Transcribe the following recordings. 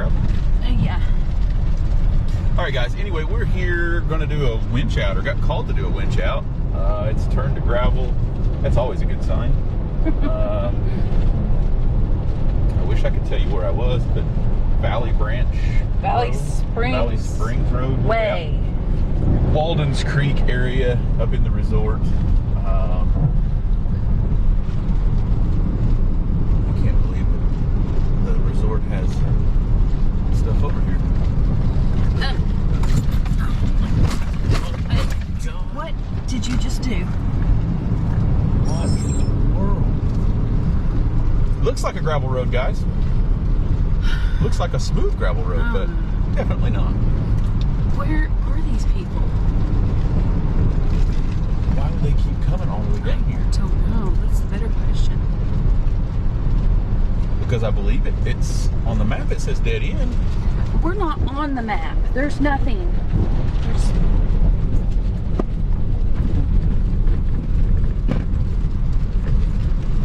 gravel? Yeah. All right, guys. Anyway, we're here going to do a winch out, or got called to do a winch out. It's turned to gravel. That's always a good sign. I wish I could tell you where I was, but Valley Springs Road. Way. Walden's Creek area up in the resort. I can't believe it. The resort has stuff over here. What did you just do? What in the world? Looks like a gravel road, guys. Looks like a smooth gravel road, but definitely not. Where are these people? Why would they keep coming all the way down here? I don't know. That's the better question. Because I believe it's on the map. It says dead end. We're not on the map. There's nothing.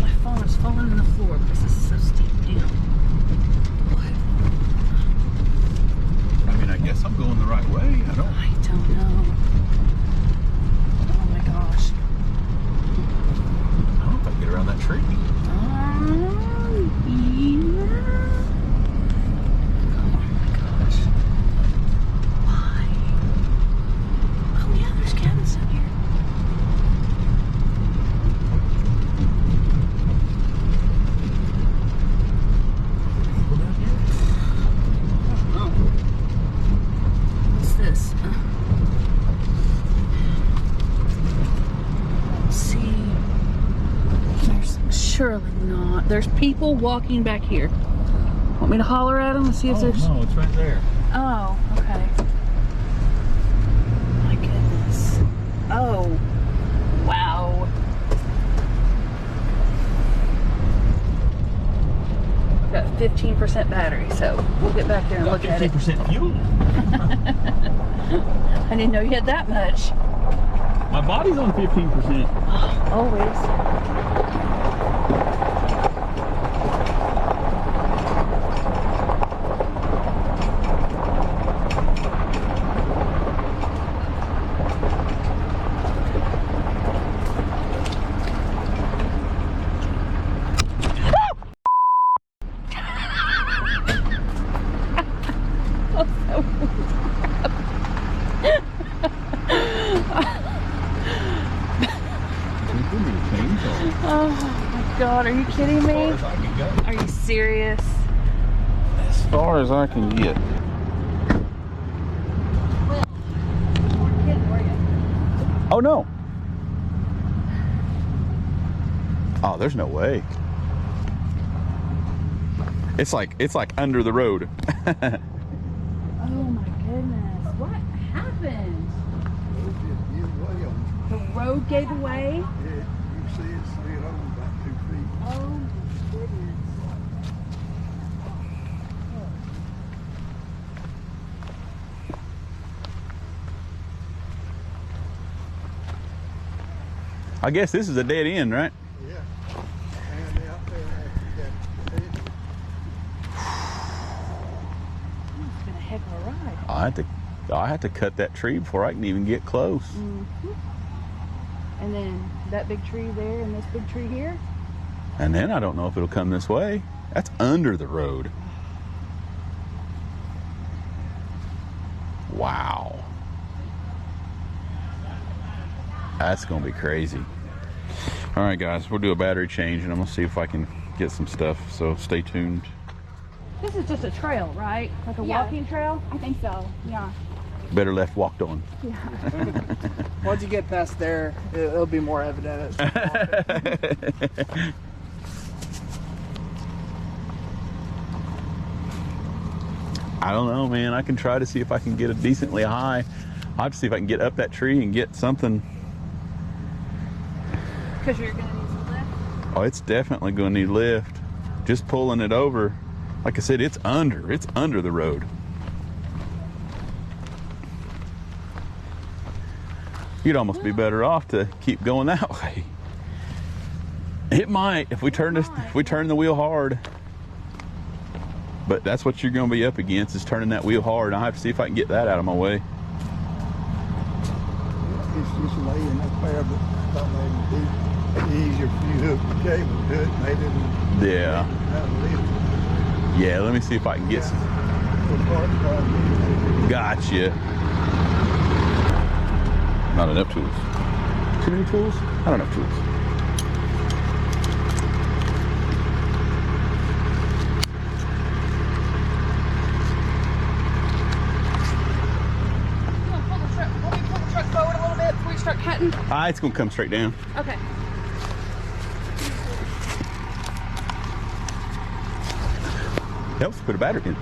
My phone is falling on the floor because this is so steep down. What? I mean, I guess I'm going the right way. I don't know. Oh my gosh. I don't know if I can get around that tree. Yeah. Oh my gosh. Why? Oh yeah, there's cabins up here. People down here? Oh. What's this? Let's see. There's surely not. There's people walking back here. Want me to holler at them and see if there's... No, it's right there. Oh, okay. My goodness. Oh, wow. I've got 15% battery, so we'll get back there and look at it. 15% fuel. I didn't know you had that much. My body's on 15%. Always. Oh my God, are you kidding me? As far as I can go. Are you serious? As far as I can get. Oh no. Oh, there's no way. It's like under the road. Oh my goodness. What happened? The road gave away? Yeah, you see it slid over about 2 feet. Oh my goodness. I guess this is a dead end, right? Yeah. And out there after that. It's been a heck of a ride. I had to cut that tree before I can even get close. Mm-hmm. And then that big tree there and this big tree here. And then I don't know if it'll come this way. That's under the road. Wow. That's gonna be crazy. All right, guys, we'll do a battery change and I'm gonna see if I can get some stuff, so stay tuned. This is just a trail, right? Like a walking trail? I think so, yeah. Better left walked on. Yeah. Once you get past there, it'll be more evident. I don't know, man. I can try to see if I can get it decently high. I'll have to see if I can get up that tree and get something. Because you're going to need some lift? Oh, it's definitely going to need lift. Just pulling it over. Like I said, it's under the road. You'd almost be better off to keep going that way. It might if we turn the wheel hard. But that's what you're going to be up against, is turning that wheel hard. I'll have to see if I can get that out of my way. It's just laying up there, but I thought maybe it'd be easier for you to hook the cable to it, maybe. Yeah. Yeah, let me see if I can get some. Gotcha. Not enough tools. Too many tools? Not enough tools. It's gonna come straight down. Okay. Helps put a battery in.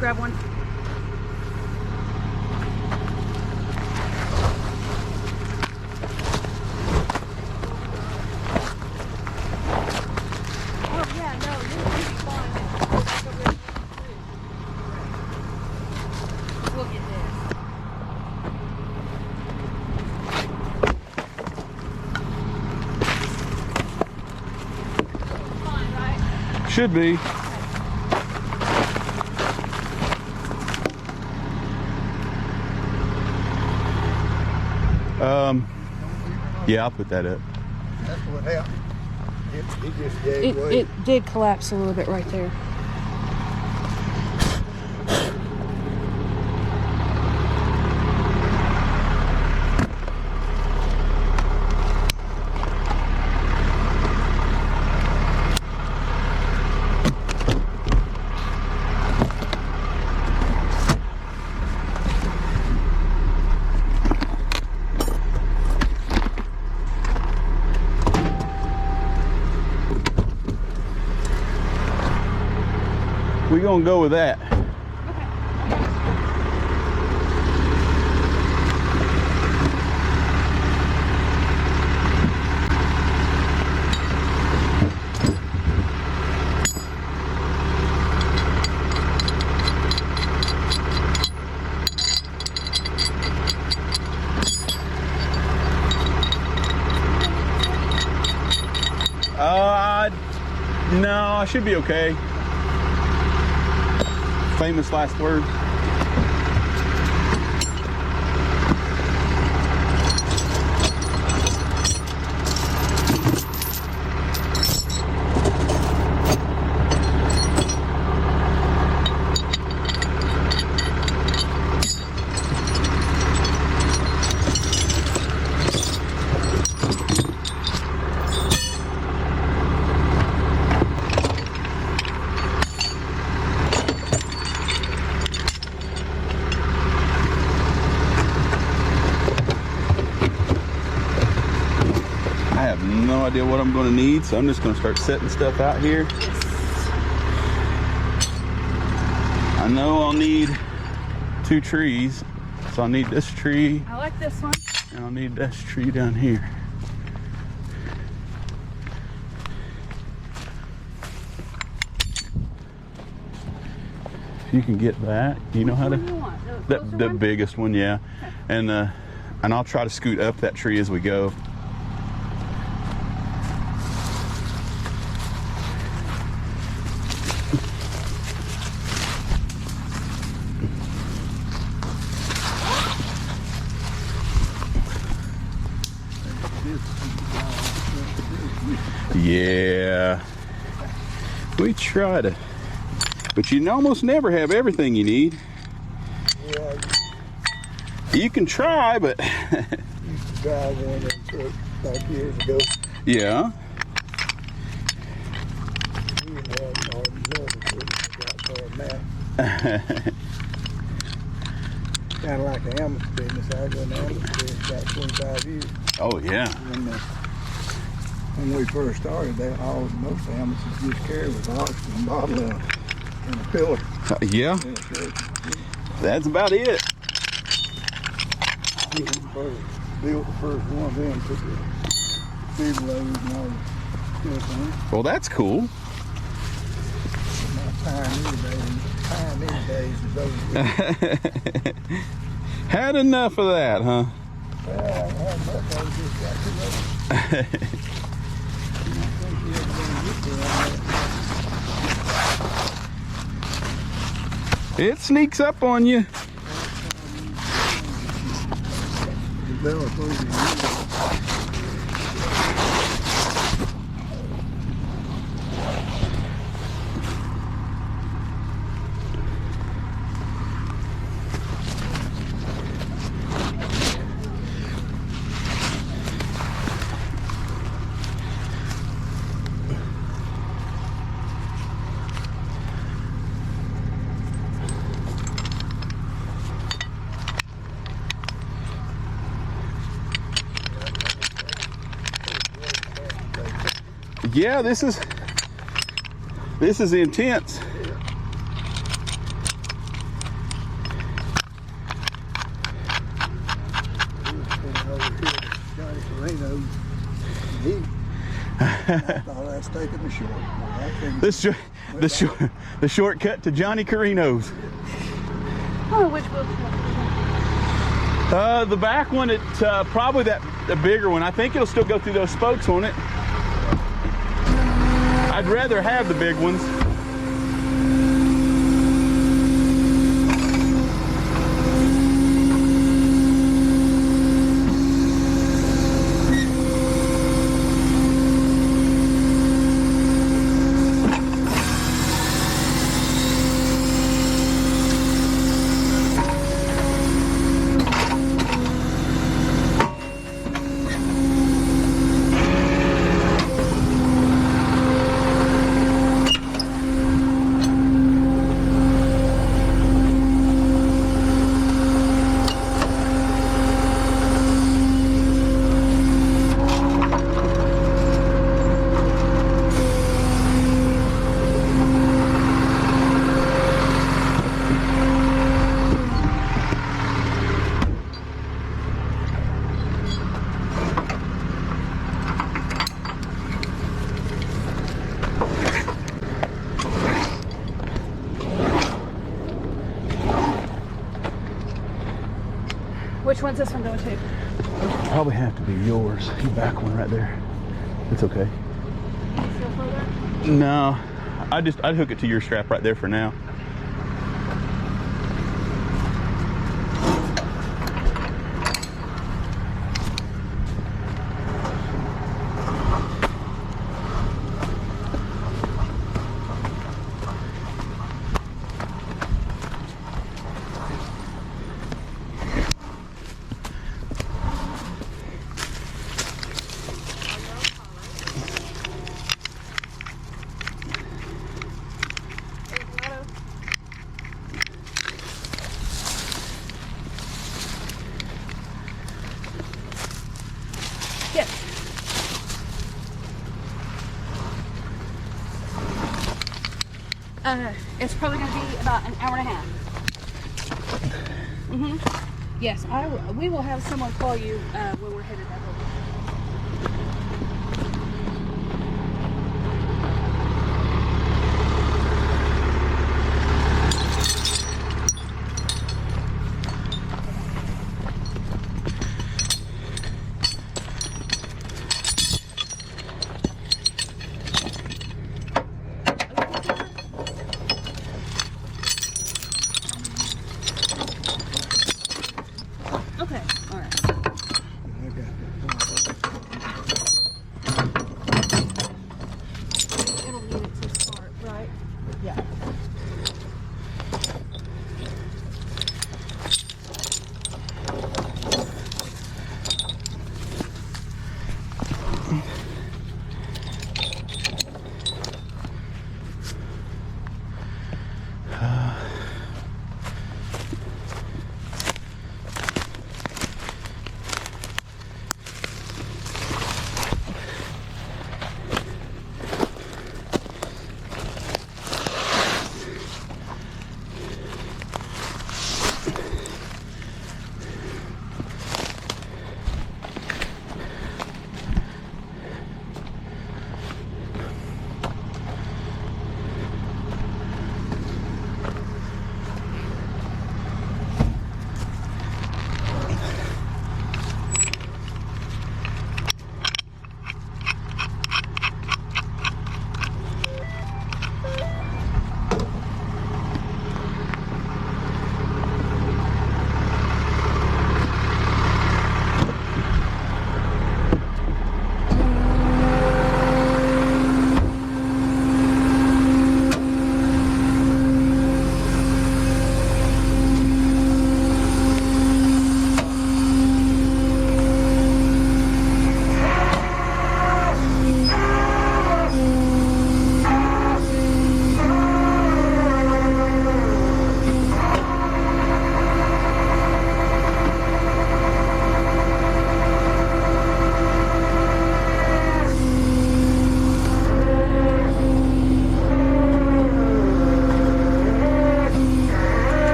Grab one. Oh yeah, no, you'll be fine. Look at this. Fine, right? Should be. Yeah, I'll put that up. That's what happened. It just gave way. It did collapse a little bit right there. We're gonna go with that. No, I should be okay. Famous last word. No idea what I'm going to need, so I'm just going to start setting stuff out here. I know I'll need 2 trees, so I'll need this tree. I like this one. And I'll need this tree down here. If you can get that, you know how to. What do you want? The biggest one, yeah. Okay. And I'll try to scoot up that tree as we go. Yeah, we try to, but you almost never have everything you need. Yeah, You can try, but I used to drive one of them trucks back years ago. yeah. We had all these other trucks that got for a map. kind of like the ambulance business. I was in the ambulance business about 25 years. Oh yeah. When we first started, most ambulances just carried with oxygen bottle and a pillar. Yeah. That's about it. Built the first one, then took the big loads and all the stuff on it. Well, that's cool. My pioneer days is over with. Had enough of that, huh? Well, I had enough. I just got too late. I think you ever gonna get there. It sneaks up on you. The bell is supposed to be Yeah, this is intense. over here to Johnny Carino. I thought I was taking the short. The shortcut to Johnny Carino's. Oh, which one? The back one, it's probably the bigger one. I think it'll still go through those spokes on it. I'd rather have the big ones. Which one's this one going to? Probably have to be yours. The back one right there. It's okay. Still further? No, I'd hook it to your strap right there for now. Yes. It's probably going to be about an hour and a half. Yes, we will have someone call you when we're headed that way. Okay, all right. I got that.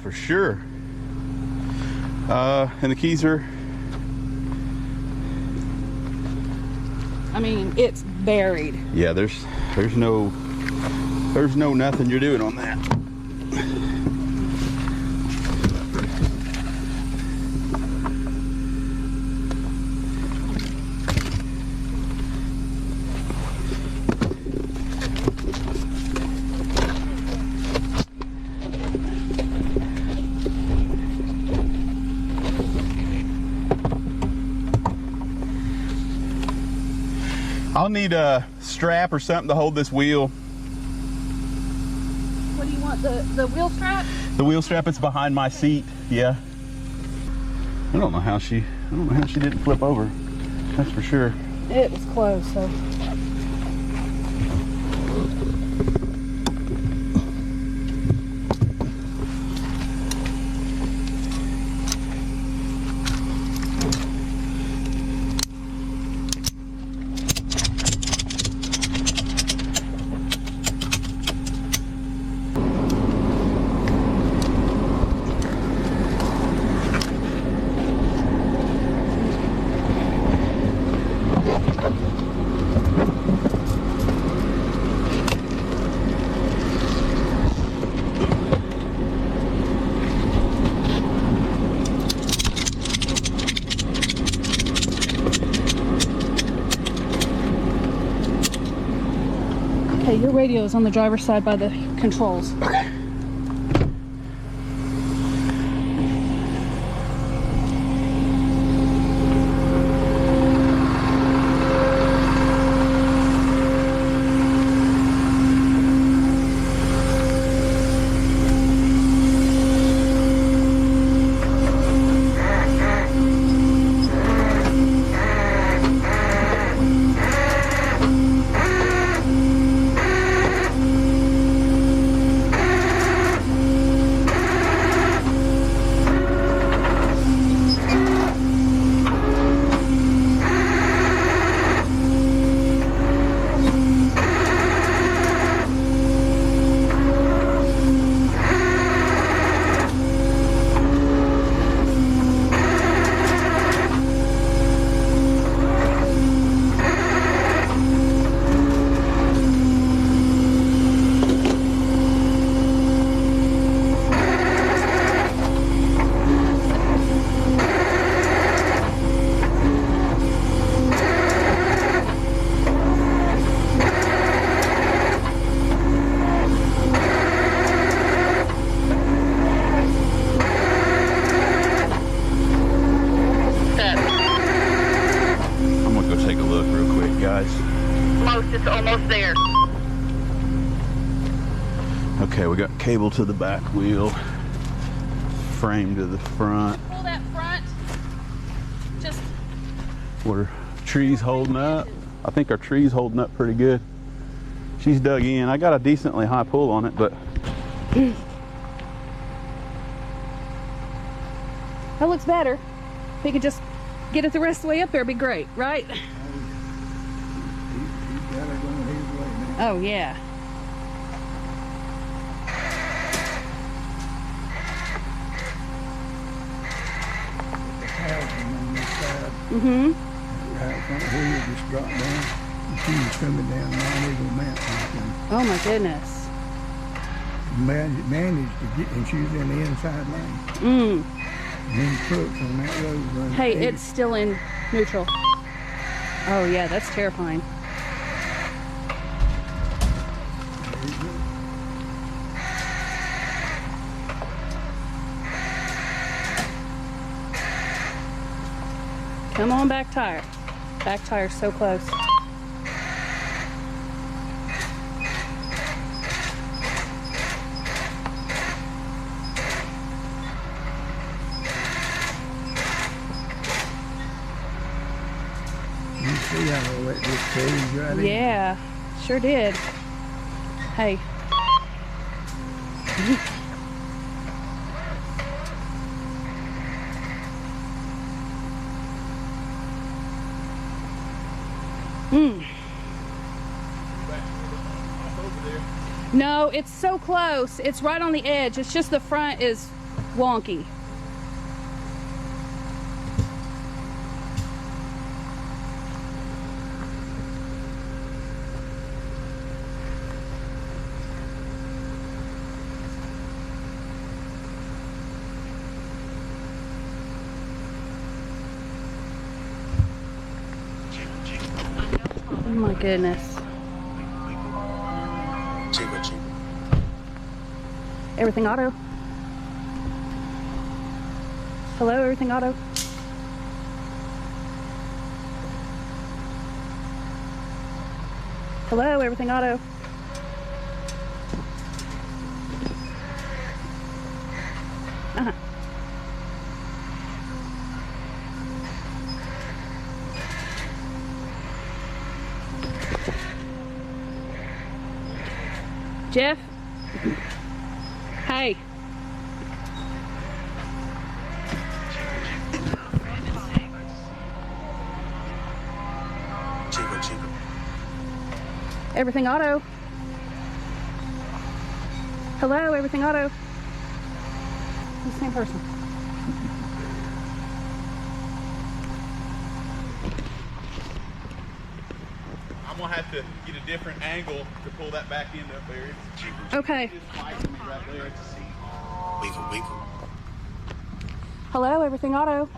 for sure. And the keys are... I mean, it's buried. Yeah, there's no nothing you're doing on that. I'll need a strap or something to hold this wheel. What do you want, the wheel strap? The wheel strap is behind my seat. Yeah. I don't know how she didn't flip over. That's for sure. It was close, so. Okay, your radio is on the driver's side by the controls. Okay. It's almost there. Okay, we got cable to the back wheel, frame to the front. Pull that front. Just. What are trees holding up? I think our tree's holding up pretty good. She's dug in. I got a decently high pull on it, but That looks better. If we could just get it the rest of the way up there, it'd be great, right? He's got it going his way now. Oh, yeah. The housing on this side, Mm-hmm. right front wheel just dropped down. And she was coming down Mount Eagle Mountain. Oh, my goodness. Managed to get, and she was in the inside lane. Mm. And then trucks on that road running. Hey, it's still in neutral. Oh, yeah, that's terrifying. Come on, back tire. Back tire's so close. You see how I let this cage right in? Yeah, sure did. Hey. No, it's so close. It's right on the edge. It's just the front is wonky. Oh my goodness. Everything auto. Hello, everything auto. Hello, everything auto. Jeff? Hey. Everything auto. Hello, everything auto. The same person. I'm gonna have to get a different angle to pull that back end up there. Okay. It's fighting me right there. Wiggle. Hello, everything auto.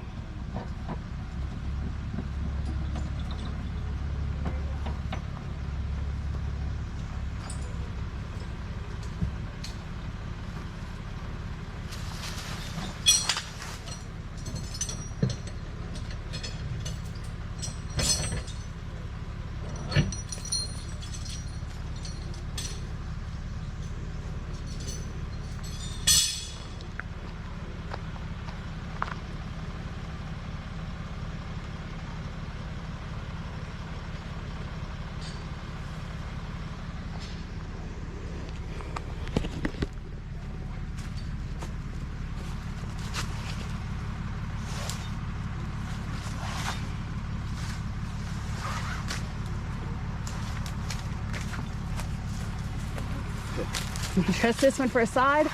Trust this one for a side.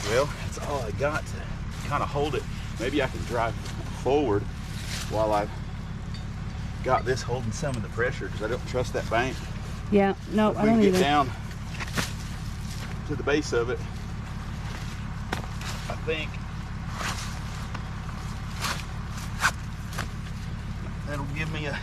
Well, that's all I got to kind of hold it. Maybe I can drive forward while I've got this holding some of the pressure, because I don't trust that bank. Yeah, no, If I we don't can get either. down to the base of it, I think that'll give me a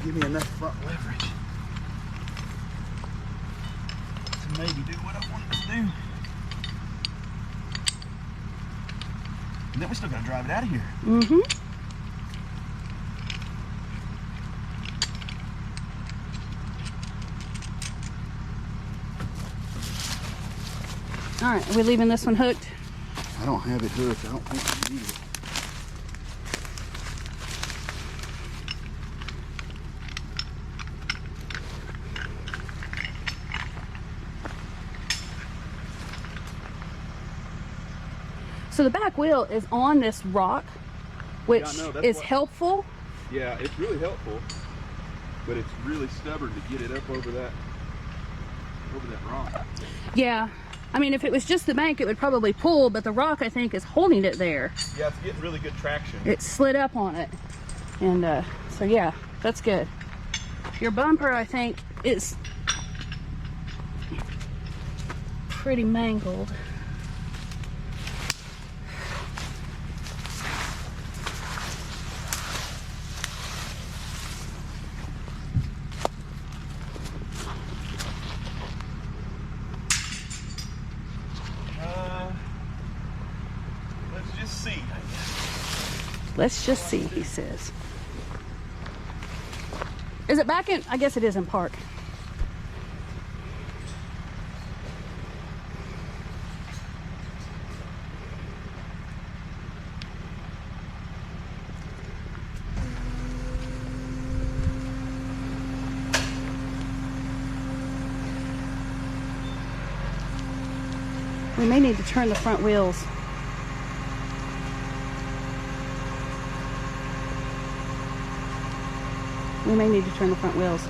give me enough front leverage to maybe do what I want it to do. And then we still gotta drive it out of here. Mm-hmm. All right, are we leaving this one hooked? I don't have it hooked. I don't think I need it. So the back wheel is on this rock, which Yeah, I know, that's is what- helpful. Yeah, it's really helpful, but it's really stubborn to get it up over that rock. Yeah, I mean, if it was just the bank, it would probably pull, but the rock, I think, is holding it there. Yeah, it's getting really good traction. It slid up on it. And so, yeah, that's good. Your bumper, I think, is pretty mangled. Let's just see, I guess. Let's just see, he says. Is it back in? I guess it is in park. We may need to turn the front wheels. We may need to turn the front wheels.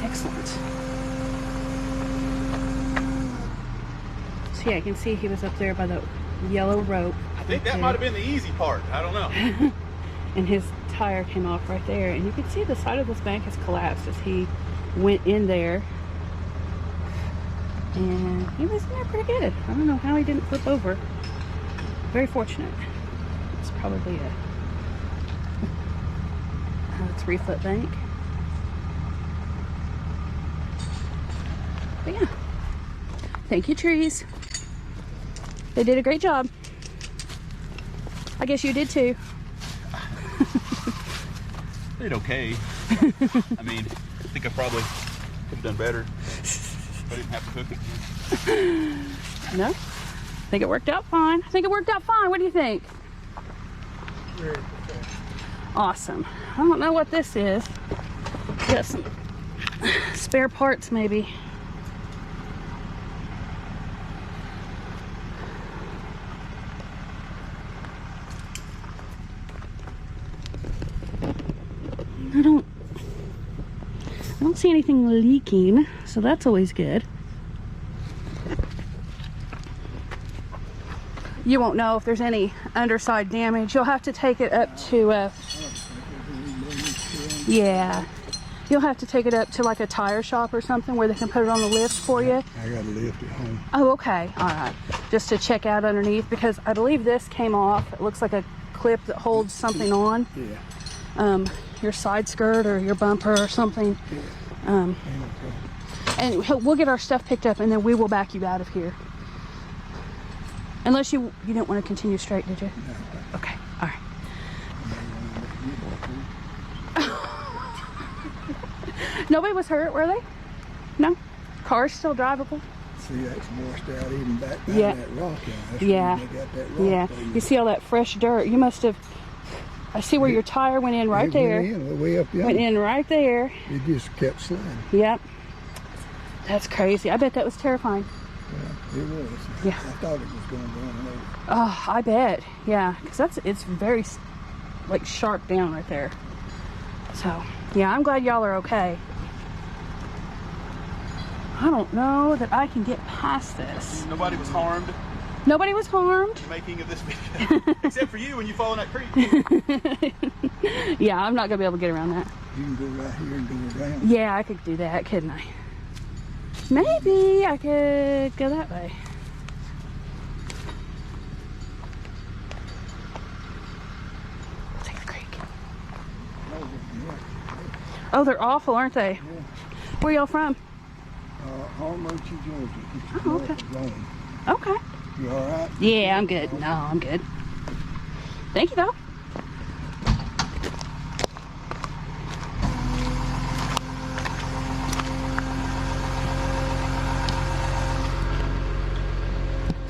Excellent. So yeah, I can see he was up there by the yellow rope. I think that might have been the easy part. I don't know. And his tire came off right there. And you can see the side of this bank has collapsed as he went in there. And he was in there pretty good. I don't know how he didn't flip over. Very fortunate. It's probably a 3-foot bank. But yeah, thank you, trees. They did a great job. I guess you did too. Did okay. I mean, I think I probably could have done better if I didn't have to cook it. No, I think it worked out fine. I think it worked out fine. What do you think? Very Awesome. I don't know what this is. Got some spare parts maybe. I don't see anything leaking, so that's always good. You won't know if there's any underside damage. You'll have to take it up to yeah. You'll have to take it up to like a tire shop or something where they can put it on the lift for you. I got a lift at home. Oh, okay. All right. Just to check out underneath, because I believe this came off. It looks like a clip that holds something on. Yeah. Your side skirt or your bumper or something. Yeah. And we'll get our stuff picked up and then we will back you out of here. Unless you didn't want to continue straight, did you? No. Okay. All right. Nobody was hurt, were they? No? Car's still drivable? See, that's washed out even back down Yeah. that rock. That's Yeah. where they got that rock Yeah. there. You see all that fresh dirt? You must have... I see where your tire went in right It there. Went in, way up Went yonder. in right there. It just kept sliding. Yep. That's crazy. I bet that was terrifying. Yeah, it was. Yeah. I thought it was going down over. Oh, I bet. Yeah, because it's very like sharp down right there. So yeah, I'm glad y'all are okay. I don't know that I can get past this. Nobody was harmed Nobody was harmed. in the making of this video, except for you when you fall in that creek. Yeah, I'm not gonna be able to get around that. You can go right here and go around. Yeah, I could do that, couldn't I? Maybe I could go that way. I'll take the creek. Oh, they're awful, aren't they? Yeah. Where y'all from? Armory, Georgia. It's Oh, okay. Rome. Okay. You all right? Yeah, I'm good. No, I'm good. Thank you, though.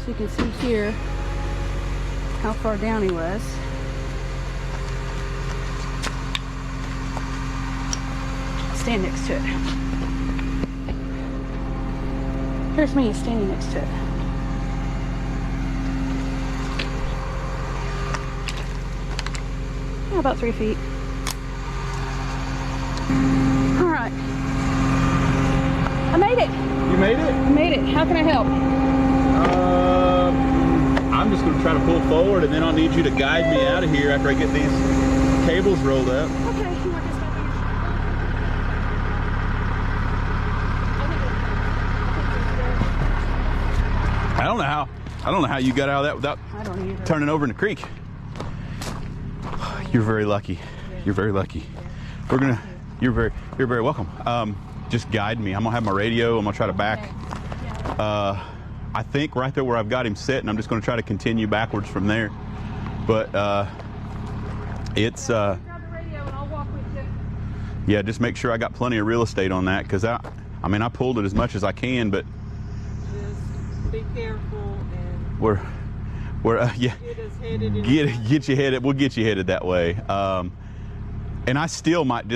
So you can see here how far down he was. Stand next to it. Here's me standing next to it. Yeah, about 3 feet. All right. I made it. You made it? I made it. How can I help? I'm just going to try to pull forward, and then I'll need you to guide me out of here after I get these cables rolled up. Okay. You want this back I don't know how you got out of that without I don't either. turning over in the creek. You're very lucky. You're very lucky. We're gonna. You're very welcome. Just guide me. I'm gonna have my radio. I'm gonna try to back I think right there where I've got him sitting. I'm just going to try to continue backwards from there. But it's Grab the radio and I'll walk with you. yeah, just make sure I got plenty of real estate on that, because I mean, I pulled it as much as I can, but Just be careful and we're yeah, get us headed in. get you headed. We'll get you headed that way. And I still might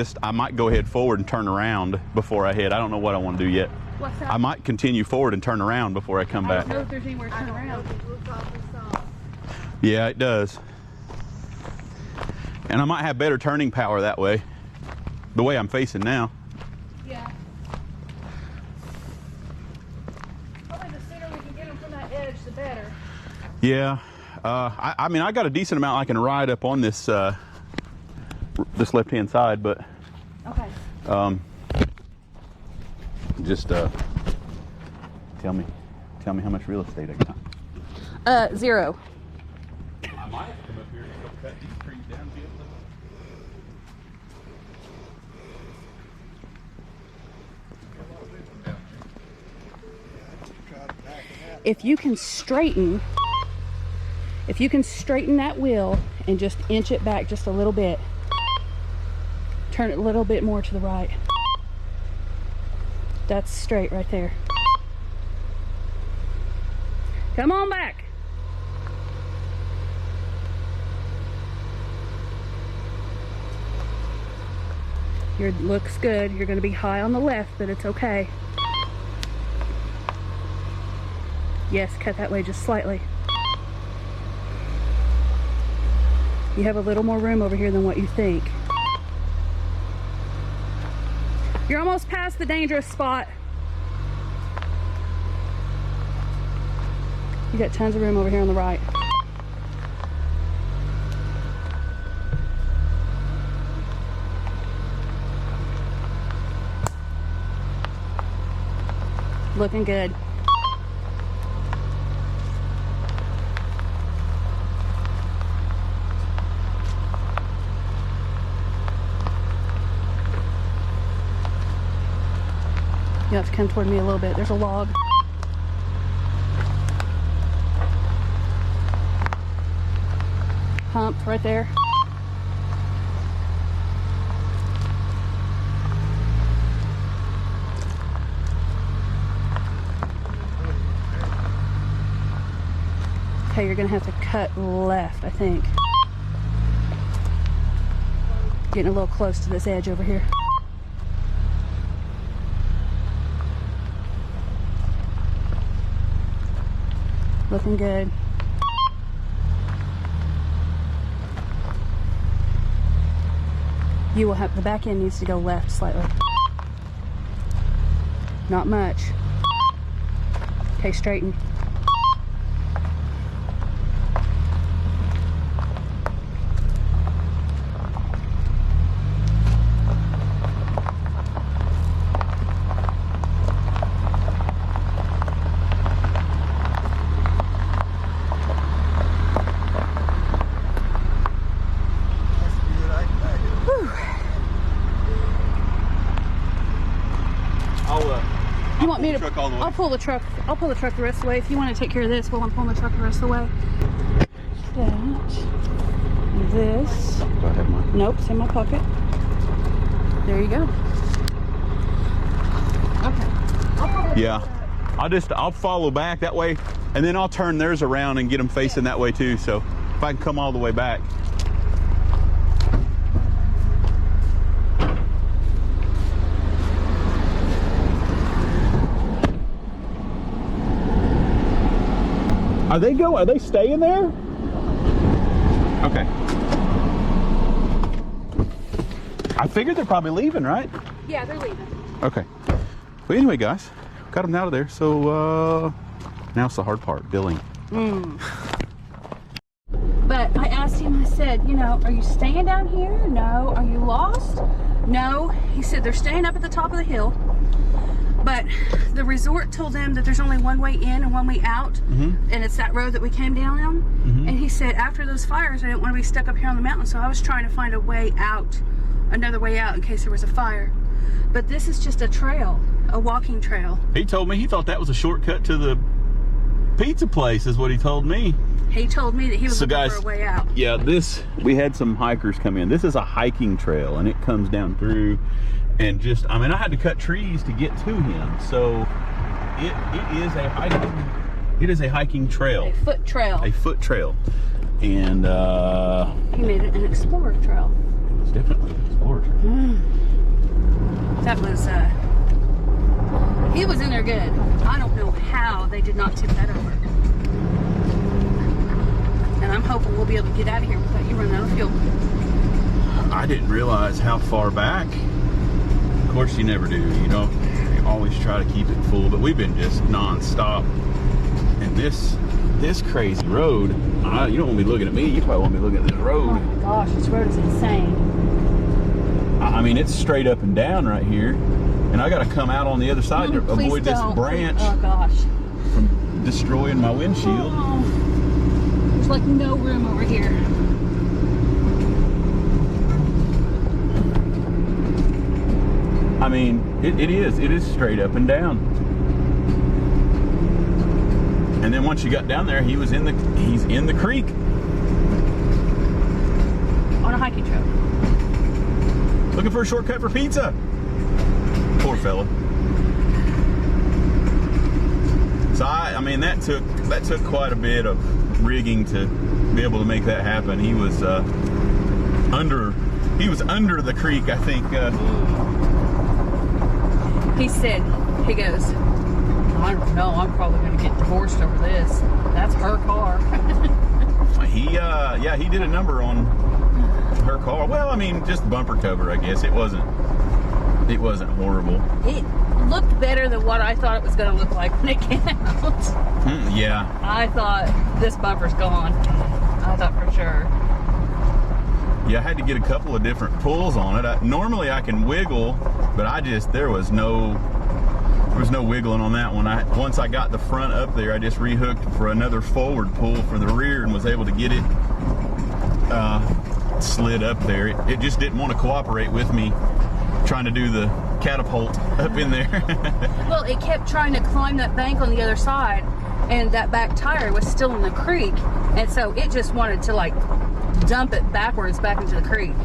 go ahead forward and turn around before I head. I don't know what I want to do yet. What's that? I might continue forward and turn around before I come I back. don't know if there's anywhere to turn around. Yeah, it does. And I might have better turning power that way, the way I'm facing now. Yeah. Probably the sooner we can get them from that edge, the better. Yeah. I mean, I got a decent amount I can ride up on this this left-hand side, but Okay. just tell me how much real estate I got. 0. I might have to come up here and go cut these trees down to be able to. If you can straighten that wheel and just inch it back just a little bit, turn it a little bit more to the right. That's straight right there. Come on back. Looks good. You're going to be high on the left, but it's okay. Yes, cut that way just slightly. You have a little more room over here than what you think. You're almost past the dangerous spot. You got tons of room over here on the right. Looking good. You have to come toward me a little bit. There's a log. Hump right there. Okay, you're gonna have to cut left, I think. Getting a little close to this edge over here. Looking good. You will have, the back end needs to go left slightly. Not much. Okay, straighten. You want me to? Truck all the way. I'll pull the truck. I'll pull the truck the rest of the way. If you want to take care of this while I'm pulling the truck the rest of the way. That. This. Do I have mine? Nope, it's in my pocket. There you go. Okay. Yeah. I'll follow back that way, and then I'll turn theirs around and get them facing that way too. So if I can come all the way back. Are they staying there? Okay. I figured they're probably leaving, right? Yeah, they're leaving. Okay. Well, anyway, guys, got them out of there. So now it's the hard part, billing. But I asked him, I said, you know, are you staying down here? No. Are you lost? No. He said they're staying up at the top of the hill. But the resort told them that there's only one way in and one way out, and it's that road that we came down on. And he said after those fires, I didn't want to be stuck up here on the mountain, so I was trying to find a way out, another way out in case there was a fire. But this is just a trail, a walking trail. He told me he thought that was a shortcut to the pizza place is what he told me. He told me that he was So looking guys, for a way out. Yeah, we had some hikers come in. This is a hiking trail, and it comes down through, and just, I mean, I had to cut trees to get to him. So it is a hiking trail. A foot trail. A foot trail. And He made it an explorer trail. it's definitely an explorer trail. That was, he was in there good. I don't know how they did not tip that over. And I'm hoping we'll be able to get out of here without you running out of fuel. I didn't realize how far back. Of course you never do, you know. You always try to keep it full, but we've been just non-stop. And this crazy road, you don't want to be looking at me, you probably want to be looking at this Oh road. my gosh, this road is insane. I mean, it's straight up and down right here. And I got to come out on the other side to Please avoid this don't. branch Oh gosh. from destroying my windshield. Oh, there's like no room over here. I mean, it is straight up and down. And then once you got down there, he's in the creek. On a hiking trail. Looking for a shortcut for pizza. Poor fella. So I mean, that took quite a bit of rigging to be able to make that happen. He was under the creek, I think. He said, he goes, I don't know, I'm probably going to get divorced over this. That's her car. He did a number on her car. Well, I mean, just bumper cover, I guess. It wasn't horrible. It looked better than what I thought it was going to look like when it came out. Yeah. I thought, this bumper's gone. I thought for sure. Yeah, I had to get a couple of different pulls on it. Normally I can wiggle, but there was no wiggling on that one. Once I got the front up there, I just rehooked for another forward pull for the rear and was able to get it slid up there. It just didn't want to cooperate with me trying to do the catapult up in there. Well, it kept trying to climb that bank on the other side, and that back tire was still in the creek, and so it just wanted to like dump it backwards back into the creek.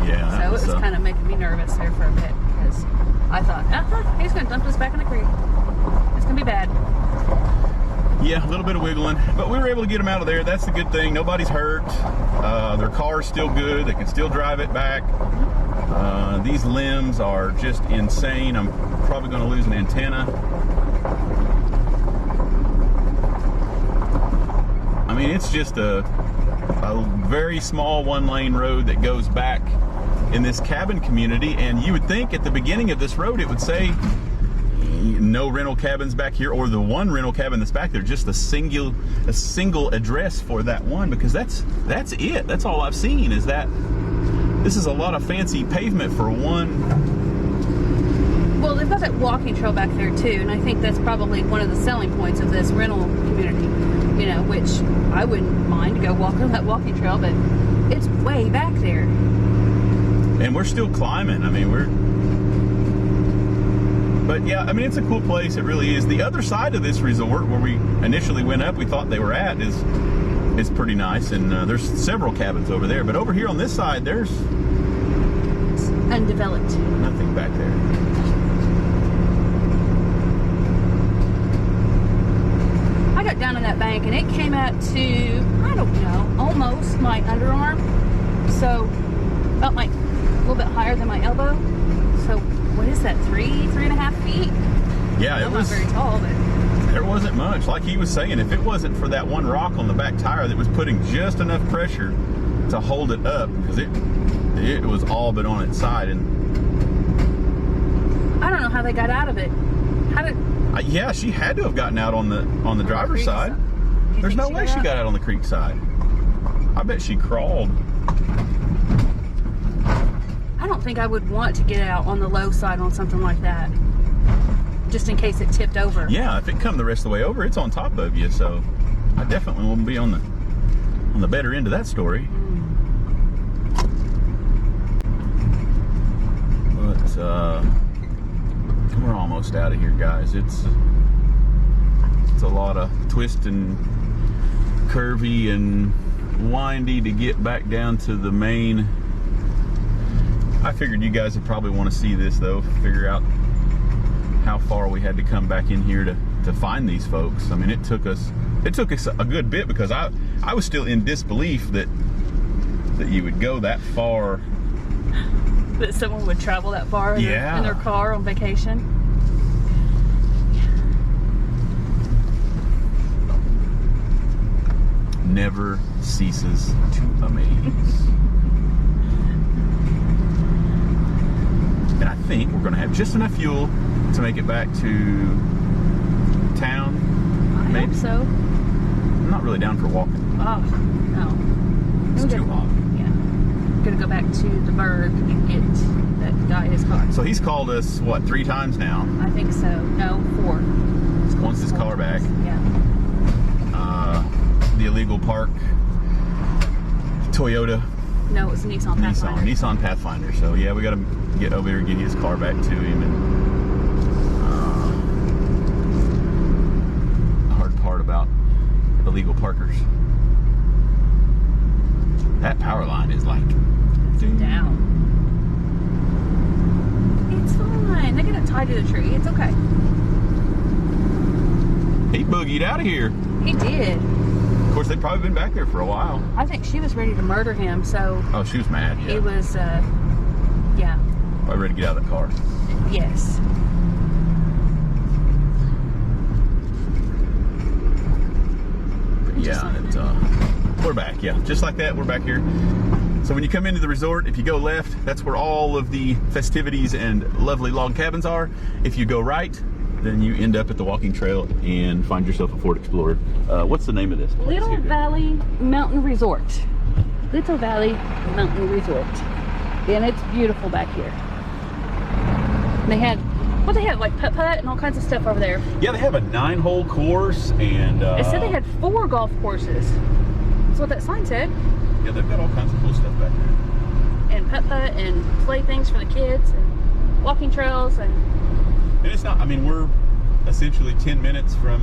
Yeah. So it was kind of making me nervous there for a bit, because I thought, he's going to dump this back in the creek. It's going to be bad. Yeah, a little bit of wiggling, but we were able to get them out of there. That's the good thing. Nobody's hurt. Their car's still good. They can still drive it back. These limbs are just insane. I'm probably going to lose an antenna. I mean, it's just a very small one-lane road that goes back in this cabin community, and you would think at the beginning of this road it would say no rental cabins back here, or the one rental cabin that's back there, just a single address for that one, because that's it. That's all I've seen is that. This is a lot of fancy pavement for one. Well, they've got that walking trail back there too, and I think that's probably one of the selling points of this rental community, you know, which I wouldn't mind to go walk on that walking trail, but it's way back there. And we're still climbing. I mean, but yeah, I mean, it's a cool place. It really is. The other side of this resort, where we initially went up, we thought they were at, is pretty nice, and there's several cabins over there. But over here on this side, there's undeveloped. Nothing back there. I got down on that bank, and it came out to, I don't know, almost my underarm. So about like a little bit higher than my elbow. So what is that, 3.5 feet? Yeah, it was not very tall, but there wasn't much. Like he was saying, if it wasn't for that one rock on the back tire that was putting just enough pressure to hold it up, because it was all but on its side. And I don't know how they got out of it. How did? Yeah, she had to have gotten out on the driver's side. There's no way she got out on the creek side. I bet she crawled. I don't think I would want to get out on the low side on something like that, just in case it tipped over. Yeah, if it come the rest of the way over, it's on top of you. So I definitely won't be on the better end of that story. But we're almost out of here, guys. It's a lot of twist and curvy and windy to get back down to the main. I figured you guys would probably want to see this though, figure out how far we had to come back in here to find these folks. I mean, it took us a good bit, because I was still in disbelief that you would go that far. That someone would travel that far in, Yeah. in their car on vacation. Never ceases to amaze. And I think we're going to have just enough fuel to make it back to town. I Maybe. hope so. I'm not really down for walking. Oh, no. It's too hot. Yeah. Gonna go back to the Berg and get that guy his car. So he's called us, what, 3 times now? I think so. No, 4. Wants his car back. Yeah. The illegal park Toyota. No, it was a Nissan Pathfinder. Nissan Pathfinder. So yeah, we got to get over here and get his car back to him. And the hard part about illegal parkers, that power line is like Down. It's fine. They get it tied to the tree. It's okay. He boogied out of here. He did. Of course, they'd probably been back there for a while. I think she was ready to murder him, so Oh, she was mad. Yeah, he was, yeah. probably ready to get out of the car. Yes. But yeah, we're back. Yeah, just like that, we're back here. So when you come into the resort, if you go left, that's where all of the festivities and lovely log cabins are. If you go right, then you end up at the walking trail and find yourself a Ford Explorer. What's the name of this place? Little here? Valley Mountain Resort. Little Valley Mountain Resort. And it's beautiful back here. They had, what they had, like putt-putt and all kinds of stuff over there. Yeah, they have a 9-hole course, and It said they had 4 golf courses. That's what that sign said. yeah, they've got all kinds of cool stuff back there. And putt-putt and playthings for the kids and walking trails and And it's not, I mean, we're essentially 10 minutes from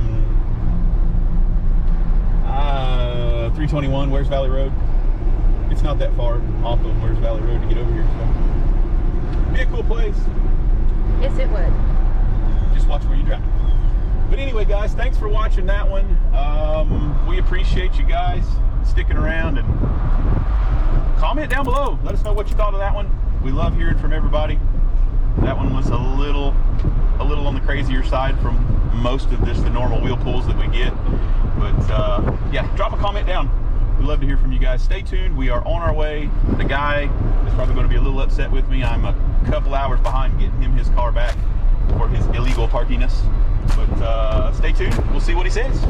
321 Wares Valley Road. It's not that far off of Wares Valley Road to get over here, so be a cool place. yes, it would. Just watch where you drive. But anyway, guys, thanks for watching that one. We appreciate you guys sticking around, and comment down below. Let us know what you thought of that one. We love hearing from everybody. That one was a little on the crazier side from most of the normal wheel pulls that we get. But yeah, drop a comment down. We love to hear from you guys. Stay tuned. We are on our way. The guy is probably going to be a little upset with me. I'm a couple hours behind getting him his car back for his illegal parkiness. But stay tuned. We'll see what he says.